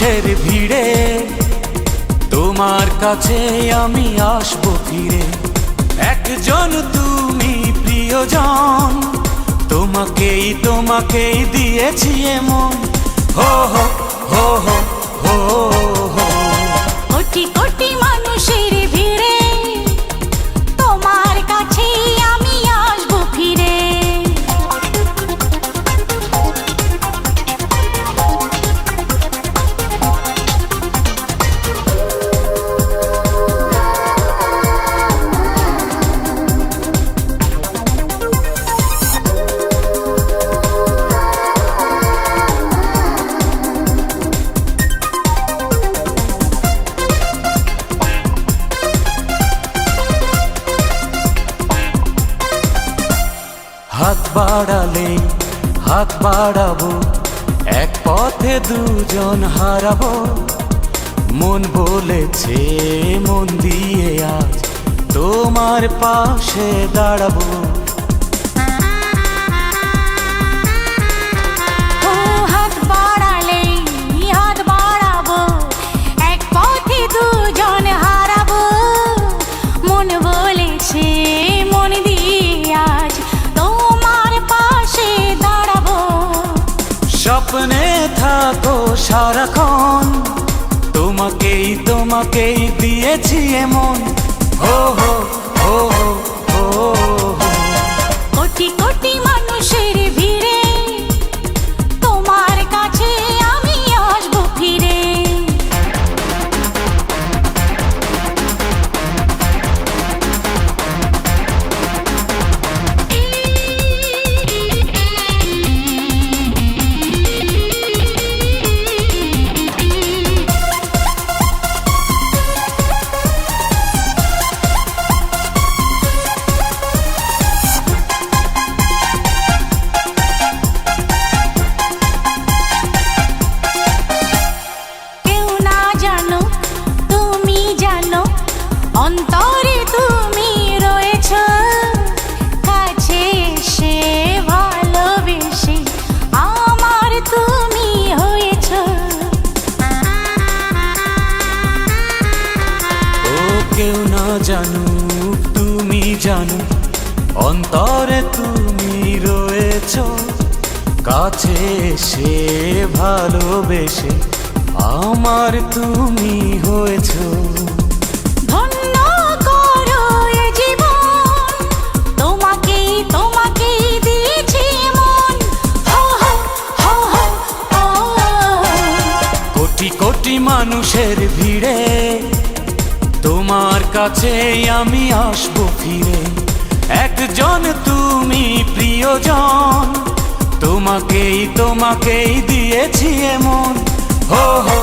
মানুষের ভিড়ে তোমার কাছে আমি আসবো ফিরে। একজন তুমি প্রিয়জন, তোমাকেই দিয়েছি এমন। হো হো হো হো হো হো। কোটি কোটি মানুষের ভিড়ে তোমার কাছে আমি আসবো ফিরে। হাত বাড়ালে হাত বাড়াবো, এক পথে দুজন হারাবো। মন বলেছে মন দিয়ে আজ তোমার পাশে দাঁড়াবো। ও হাত বাড়ালে হাত বাড়াবো, এক পথে দুজন হারাবো। মন বলেছে মন দিয়ে আজ তোমার পাশে দাঁড়াবো। স্বপ্নে থাকো সারাক্ষণ, তোমাকেই দিয়েছি এমন। হো হো হো হো হো। কোটি কোটি মানুষের ভিড়ে তোমার কাছে আমি আসবো ফিরে। অন্তরে তুমি রয়েছ, কাছে এসে ভালোবেসে আমার তুমি হয়েছ। ও কেউ না জানুক তুমি জানো, অন্তরে তুমি রয়েছ, কাছে এসে ভালোবেসে আমার তুমি হয়েছ। ধন্য করো এ জীবন, তোমাকেই দিয়েছি মন। হো হো হো হো হো। কোটি কোটি মানুষের ভিড়ে তোমার কাছে আমি আসবো ফিরে। একজন তুমি প্রিয়জন, তোমাকেই দিয়েছি এমন। হো হো।